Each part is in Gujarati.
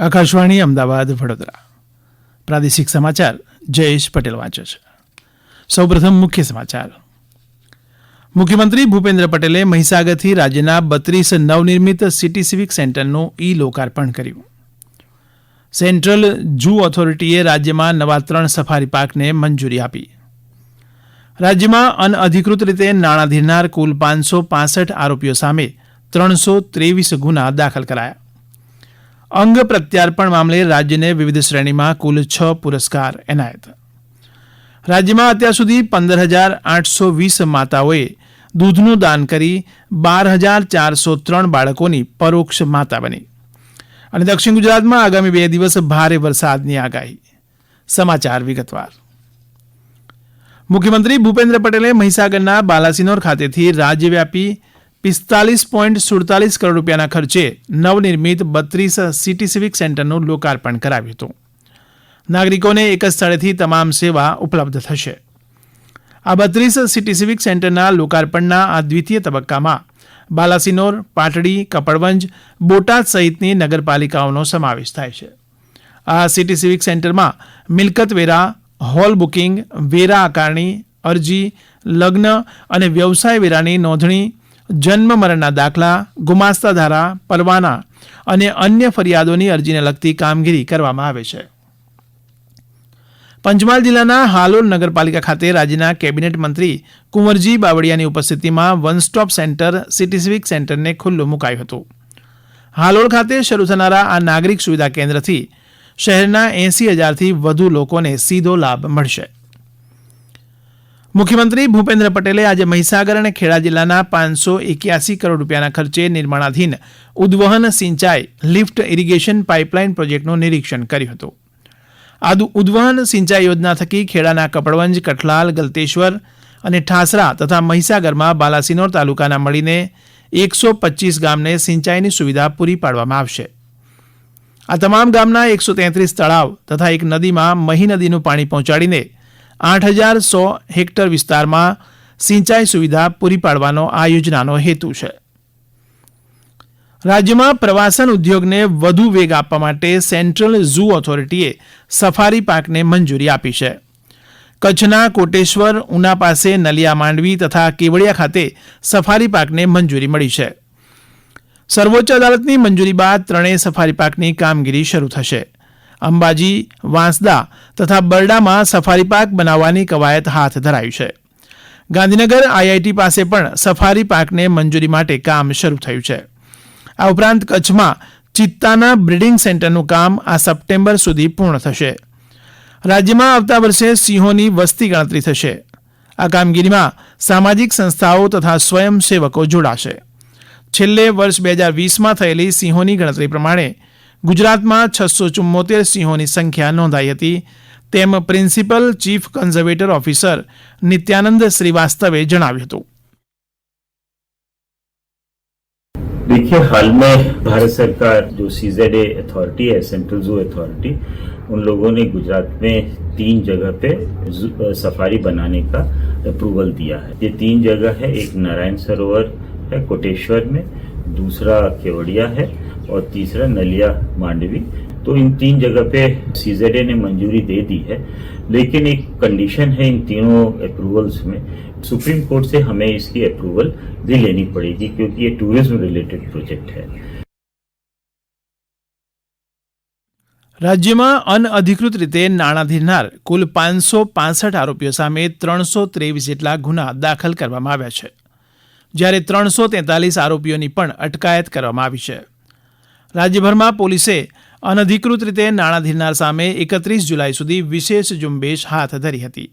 આકાશવાણી અમદાવાદ વડોદરા પ્રાદેશિક સમાચાર જયેશ પટેલ વાંચે છે. સૌપ્રથમ મુખ્ય સમાચાર. મુખ્યમંત્રી ભૂપેન્દ્ર પટેલે મહીસાગરથી રાજ્યના 32 નવનિર્મિત સિટી સિવિક સેન્ટરનું ઈ લોકાર્પણ કર્યું. સેન્ટ્રલ ઝૂ ઓથોરિટીએ રાજ્યમાં નવા 3 સફારી પાર્કને મંજૂરી આપી. રાજ્યમાં અનઅધિકૃત રીતે નાણાં ધીરનાર કુલ 565 આરોપીઓ સામે 323 ગુના દાખલ કરાયા. અંગ પ્રત્યાર્પણ મામલે રાજ્યને વિવિધ શ્રેણીમાં કુલ 6 પુરસ્કાર એનાયત. રાજ્યમાં અત્યાર સુધી 15,820 માતાઓએ દૂધનું દાન કરી 12,403 બાળકોની પરોક્ષ માતા બની. અને દક્ષિણ ગુજરાતમાં આગામી 2 દિવસ ભારે વરસાદની આગાહી. સમાચાર વિગતવાર. મુખ્યમંત્રી ભૂપેન્દ્ર પટેલે મહીસાગરના બાલાસિનોર ખાતેથી રાજ્યવ્યાપી 45.47 કરોડ રૂપિયાના ખર્ચે નવનિર્મિત 32 સિટી સિવિક સેન્ટરનું લોકાર્પણ કરાવ્યું હતું. નાગરિકોને એક જ સ્થળેથી તમામ સેવા ઉપલબ્ધ થશે. આ 32 સિટી સિવિક સેન્ટરના લોકાર્પણના આ દ્વિતીય તબક્કામાં બાલાસિનોર, પાટડી, કપડવંજ, બોટાદ સહિતની નગરપાલિકાઓનો સમાવેશ થાય છે. આ સિટી સિવિક સેન્ટરમાં મિલકત વેરા, હોલ બુકિંગ, વેરા આકારણી, અરજી, લગ્ન અને વ્યવસાય વેરાની નોંધણી, જન્મ મરણના દાખલા, ગુમાસ્તા ધારા, પરવાના અને અન્ય ફરિયાદોની અરજીને લગતી કામગીરી કરવામાં આવે છે. પંચમહાલ જિલ્લાના હાલોલ નગરપાલિકા ખાતે રાજ્યના કેબિનેટ મંત્રી કુંવરજી બાવળિયાની ઉપસ્થિતિમાં one stop centre city civic સેન્ટરને ખુલ્લું મુકાયું હતું. હાલોલ ખાતે શરૂ થનારા આ નાગરિક સુવિધા કેન્દ્રથી શહેરના 80,000થી વધુ લોકોને સીધો લાભ મળશે. મુખ્યમંત્રી ભૂપેન્દ્ર પટેલે આજે મહીસાગર અને ખેડા જિલ્લાના 581 કરોડ રૂપિયાના ખર્ચે નિર્માણાધીન ઉદ્વહન સિંચાઈ લિફ્ટ ઇરિગેશન પાઇપલાઇન પ્રોજેક્ટનું નિરીક્ષણ કર્યું હતું. આ ઉદ્વહન સિંચાઈ યોજના થકી ખેડાના કપડવંજ, કઠલાલ, ગલતેશ્વર અને ઠાસરા તથા મહીસાગરમાં બાલાસિનોર તાલુકાના મળીને 125 ગામને સિંચાઈની સુવિધા પૂરી પાડવામાં આવશે. આ તમામ ગામના 133 તળાવ તથા એક નદીમાં મહી નદીનું પાણી પહોંચાડીને 8,100 હેક્ટર વિસ્તારમાં સિંચાઈ સુવિધા પૂરી પાડવાનો આ યોજનાનો હેતુ છે. રાજ્યમાં પ્રવાસન ઉદ્યોગને વધુ વેગ આપવા માટે સેન્ટ્રલ ઝૂ ઓથોરિટીએ સફારી પાર્કને મંજૂરી આપી છે. કચ્છના કોટેશ્વર, ઉના પાસે નલિયા માંડવી તથા કેવડિયા ખાતે સફારી પાર્કને મંજૂરી મળી છે. સર્વોચ્ચ અદાલતની મંજૂરી બાદ ત્રણેય સફારી પાર્કની કામગીરી શરૂ થશે. અંબાજી, વાંસદા તથા બરડામાં સફારી પાર્ક બનાવવાની કવાયત હાથ ધરાઈ છે. ગાંધીનગર આઈઆઈટી પાસે પણ સફારી પાર્કને મંજૂરી માટે કામ શરૂ થયું છે. આ ઉપરાંત કચ્છમાં ચિત્તાના બ્રીડિંગ સેન્ટરનું કામ આ સપ્ટેમ્બર સુધી પૂર્ણ થશે. રાજ્યમાં આવતા વર્ષે સિંહોની વસ્તી ગણતરી થશે. આ કામગીરીમાં સામાજિક સંસ્થાઓ તથા સ્વયંસેવકો જોડાશે. છેલ્લે વર્ષ 2020માં થયેલી સિંહોની ગણતરી પ્રમાણે ગુજરાતમાં 674 સિંહોની સંખ્યા નોંધાઈ હતી તેમ principal chief conservator officer Nityanand श्रीवास्तवे જણાવ્યું હતું. देखिए, हाल में भारत सरकार जो CZA अथॉरिटी है, सेंट्रल जू अथॉरिटी, उन लोगों ने गुजरात में 3 जगह पे सफारी बनाने का अप्रूवल दिया है. ये 3 जगह है, एक नारायण सरोवर है कोटेश्वर में, दूसरा केवड़िया है और तीसरा नलिया मांडवी. तो इन 3 जगह पे CZA ने मंजूरी दे दी है, लेकिन एक कंडीशन है इन तीनों अप्रूवल्स में. सुप्रीम कोर्ट से हमें इसकी अप्रूवल भी लेनी पड़ेगी क्योंकि ये टूरिज्म रिलेटेड प्रोजेक्ट है. રાજ્યમાં અનઅધિકૃત રીતે નાણાં ધીરનાર કુલ 565 આરોપીઓ સામે 323 જેટલા ગુના દાખલ કરવામાં આવ્યા છે, જ્યારે 343 આરોપીઓની પણ અટકાયત કરવામાં આવી છે. રાજ્યભરમાં પોલીસે અનધિકૃત રીતે નાણાં ધીરનાર સામે 31 જુલાઈ સુધી વિશેષ ઝુંબેશ હાથ ધરી હતી.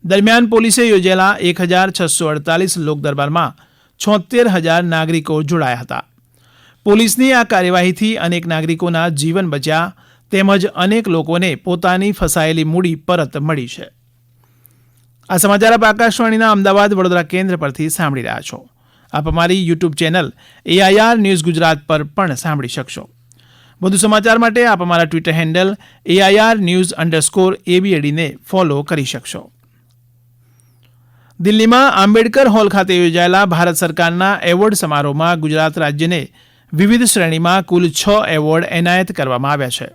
દરમિયાન પોલીસે યોજેલા 1,648 લોકદરબારમાં 76,000 નાગરિકો જોડાયા હતા. પોલીસની આ કાર્યવાહીથી અનેક નાગરિકોના જીવન બચ્યા તેમજ અનેક લોકોને પોતાની ફસાયેલી મૂડી પરત મળી છે. આ સમાચાર આપ આકાશવાણીના અમદાવાદ વડોદરા કેન્દ્ર પરથી સાંભળી રહ્યા છો. આપ અમારી YouTube channel AIR news Gujarat પર પણ સાંભળી શકશો. વધુ સમાચાર માટે આપ અમારા ટ્વિટર હેન્ડલ AIR_news_ABAD ને ફોલો કરી શકશો. દિલ્હીમાં આંબેડકર હોલ ખાતે યોજાયેલા ભારત સરકારના એવોર્ડ સમારોહમાં ગુજરાત રાજ્યને વિવિધ શ્રેણીમાં કુલ 6 એવોર્ડ એનાયત કરવામાં આવ્યા છે.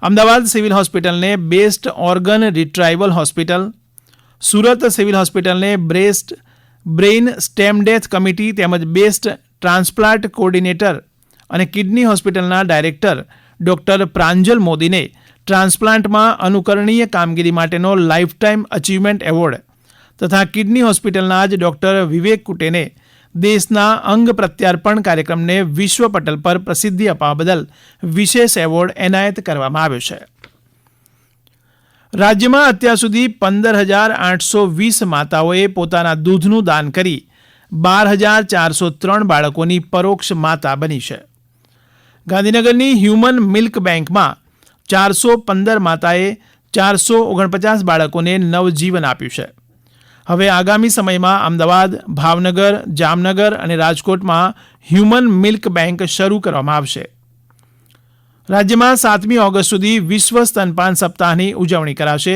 અમદાવાદ સિવિલ હોસ્પિટલને best organ retrieval hospital, Surat civil હોસ્પિટલને best brain stem death committee તેમજ બેસ્ટ ટ્રાન્સપ્લાન્ટ કોર્ડિનેટર અને કિડની હોસ્પિટલના ડાયરેક્ટર ડોક્ટર પ્રાંજલ મોદીને ટ્રાન્સપ્લાન્ટમાં અનુકરણીય કામગીરી માટેનો લાઇફટાઇમ અચીવમેન્ટ એવોર્ડ તથા કિડની હોસ્પિટલના જ ડોક્ટર વિવેક કુટેને દેશના અંગ પ્રત્યાર્પણ કાર્યક્રમને વિશ્વ પટલ પર પ્રસિદ્ધિ અપાવવા બદલ વિશેષ એવોર્ડ એનાયત કરવામાં આવ્યો છે. રાજ્યમાં અત્યાર સુધી 15,820 માતાઓએ પોતાના દૂધનું દાન કરી 12,403 બાળકોની પરોક્ષ માતા બની છે. ગાંધીનગરની હ્યુમન મિલ્ક બેંકમાં 415 માતાએ 449 બાળકોને નવજીવન આપ્યું છે. હવે આગામી સમયમાં અમદાવાદ, ભાવનગર, જામનગર અને રાજકોટમાં હ્યુમન મિલ્ક બેંક શરૂ કરવામાં આવશે. રાજ્યમાં 7મી ઓગસ્ટ સુધી વિશ્વ સ્તનપાન સપ્તાહની ઉજવણી કરાશે,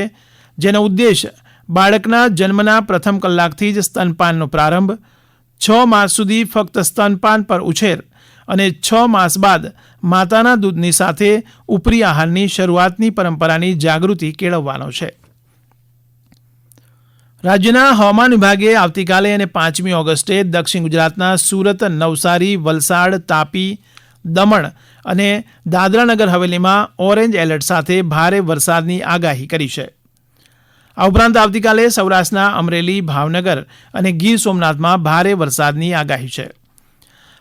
જેનો ઉદ્દેશ બાળકના જન્મના પ્રથમ કલાકથી જ સ્તનપાનનો પ્રારંભ, 6 માસ સુધી ફક્ત સ્તનપાન પર ઉછેર અને 6 માસ બાદ માતાના દૂધની સાથે ઉપરી આહારની શરૂઆતની પરંપરાની જાગૃતિ કેળવવાનો છે. રાજ્યના હવામાન વિભાગે આવતીકાલે અને 5મી ઓગસ્ટે દક્ષિણ ગુજરાતના સુરત, નવસારી, વલસાડ, તાપી, દમણ અને દાદરાનગર હવેલીમાં ઓરેન્જ એલર્ટ સાથે ભારે વરસાદની આગાહી કરી છે. આ ઉપરાંત આવતીકાલે સૌરાષ્ટ્રના અમરેલી, ભાવનગર અને ગીર સોમનાથમાં ભારે વરસાદની આગાહી છે.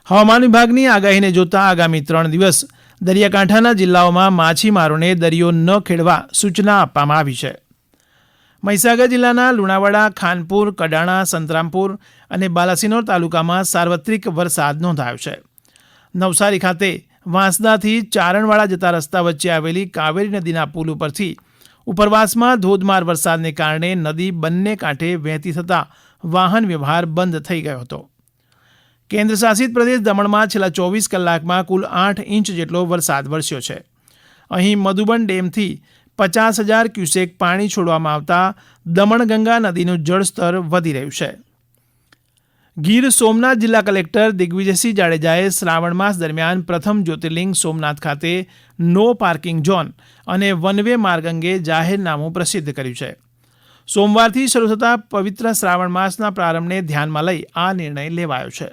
હવામાન વિભાગની આગાહીને જોતા આગામી 3 દિવસ દરિયાકાંઠાના જિલ્લાઓમાં માછીમારોને દરિયો ન ખેડવા સૂચના આપવામાં આવી છે. મહીસાગર જિલ્લાના લુણાવાડા, ખાનપુર, કડાણા, સંતરામપુર અને બાલાસિનોર તાલુકામાં સાર્વત્રિક વરસાદ નોંધાયો છે. નવસારી ખાતે વાંસદાથી ચારણવાડા જતા રસ્તા વચ્ચે આવેલી કાવેરી નદીના પુલ ઉપરથી ઉપરવાસમાં ધોધમાર વરસાદને કારણે નદી બંને કાંઠે વહેતી થતાં વાહન વ્યવહાર બંધ થઈ ગયો હતો. કેન્દ્ર શાસિત પ્રદેશ દમણમાં છેલ્લા 24 કલાકમાં કુલ 8 ઇંચ જેટલો વરસાદ વરસ્યો છે. અહીં મધુબન ડેમથી 50,000 ક્યુસેક પાણી છોડવામાં આવતા દમણગંગા નદીનું જળસ્તર વધી રહ્યું છે. ગીર સોમનાથ જિલ્લા કલેક્ટર દિગ્વિજયસિંહ જાડેજાએ શ્રાવણ માસ દરમિયાન પ્રથમ જ્યોતિર્લિંગ સોમનાથ ખાતે નો પાર્કિંગ ઝોન અને વન વે માર્ગ અંગે જાહેરનામું પ્રસિદ્ધ કર્યું છે. સોમવારથી શરૂ થતા પવિત્ર શ્રાવણ માસના પ્રારંભને ધ્યાનમાં લઈ આ નિર્ણય લેવાયો છે.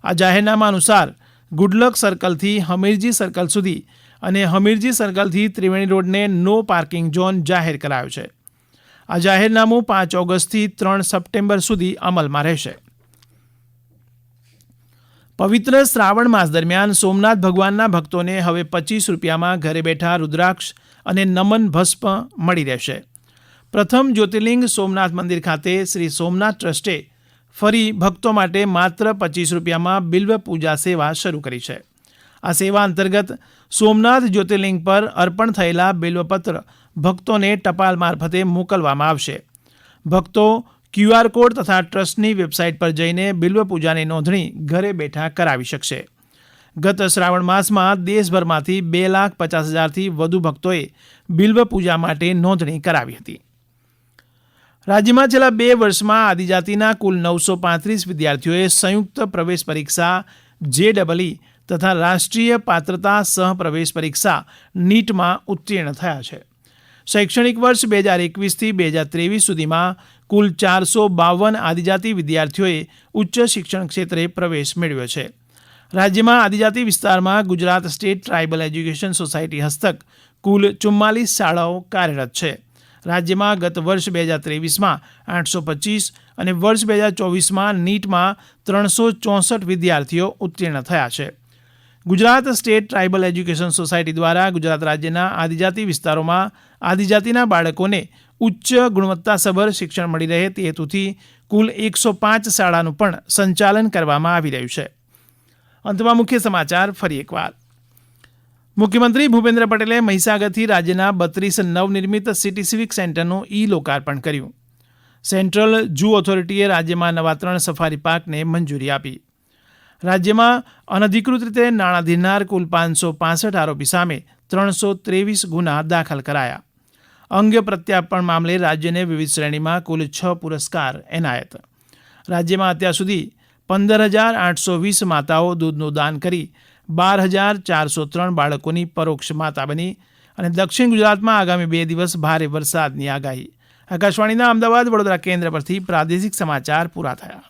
આ જાહેરનામા અનુસાર ગુડલક સર્કલથી હમીરજી સર્કલ સુધી અને હમીરજી સર્કલથી ત્રિવેણી રોડને નો પાર્કિંગ ઝોન જાહેર કરાયો છે. આ જાહેરનામું 5 ઓગસ્ટથી 3 સપ્ટેમ્બર સુધી અમલમાં રહેશે. પવિત્ર શ્રાવણ માસ દરમિયાન સોમનાથ ભગવાનના ભક્તોને હવે 25 રૂપિયામાં ઘરે બેઠા રુદ્રાક્ષ અને નમન ભસ્મ મળી રહેશે. પ્રથમ જ્યોતિર્લિંગ સોમનાથ મંદિર ખાતે શ્રી સોમનાથ ટ્રસ્ટે ફરી ભક્તો માટે માત્ર 25 રૂપિયામાં બિલ્વ પૂજા સેવા શરૂ કરી છે. આ સેવા અંતર્ગત સોમનાથ જ્યોતિર્લિંગ પર અર્પણ થયેલા બિલ્વપત્ર ભક્તોને ટપાલ મારફતે મોકલવામાં આવશે. ભક્તો QR કોડ તથા ટ્રસ્ટની વેબસાઇટ પર જઈને બિલ્વ પૂજાની નોંધણી ઘરે બેઠા કરાવી શકશે. ગત શ્રાવણ માસમાં દેશભરમાંથી 2,50,000થી વધુ ભક્તોએ બિલ્વ પૂજા માટે નોંધણી કરાવી હતી. રાજ્યમાં છેલ્લા 2 વર્ષમાં આદિજાતિના કુલ 935 વિદ્યાર્થીઓએ સંયુક્ત પ્રવેશ પરીક્ષા JEE તથા રાષ્ટ્રીય પાત્રતા સહપ્રવેશ પરીક્ષા નીટમાં ઉત્તીર્ણ થયા છે. શૈક્ષણિક વર્ષ 2021થી 2023 સુધીમાં કુલ 452 આદિજાતિ વિદ્યાર્થીઓએ ઉચ્ચ શિક્ષણ ક્ષેત્રે પ્રવેશ મેળવ્યો છે. રાજ્યમાં આદિજાતિ વિસ્તારમાં Gujarat state tribal education society હસ્તક કુલ 44 શાળાઓ કાર્યરત છે. રાજ્યમાં ગત વર્ષ 2023માં 825 અને વર્ષ 2024માં નીટમાં 364 વિદ્યાર્થીઓ ઉત્તીર્ણ થયા છે. Gujarat state tribal education society દ્વારા ગુજરાત રાજ્યના આદિજાતિ વિસ્તારોમાં આદિજાતિના બાળકોને ઉચ્ચ ગુણવત્તાસભર શિક્ષણ મળી રહે તે હેતુથી કુલ 105 શાળાનું પણ સંચાલન કરવામાં આવી રહ્યું છે. અંતમાં મુખ્ય સમાચાર ફરી એકવાર. મુખ્યમંત્રી ભૂપેન્દ્ર પટેલે મહીસાગરથી રાજ્યના 32 નવનિર્મિત સિટી સિવિક સેન્ટરનું લોકાર્પણ કર્યું. સેન્ટ્રલ ઝૂ ઓથોરિટીએ રાજ્યમાં નવા 3 સફારી પાર્કને મંજૂરી આપી. રાજ્યમાં અનધિકૃત રીતે નાણાં ધીરનાર કુલ 565 આરોપી સામે 323 ગુના દાખલ કરાયા. અંગ પ્રત્યાર્પણ મામલે રાજ્યને વિવિધ શ્રેણીમાં કુલ 6 પુરસ્કાર એનાયત. રાજ્યમાં અત્યાર સુધી 15,820 માતાઓ દૂધનું દાન કરી 12,403 બાળકોની પરોક્ષ માતા બની. અને દક્ષિણ ગુજરાતમાં આગામી 2 દિવસ ભારે વરસાદની આગાહી. આકાશવાણીના અમદાવાદ વડોદરા કેન્દ્ર પરથી પ્રાદેશિક સમાચાર પૂરા થયા.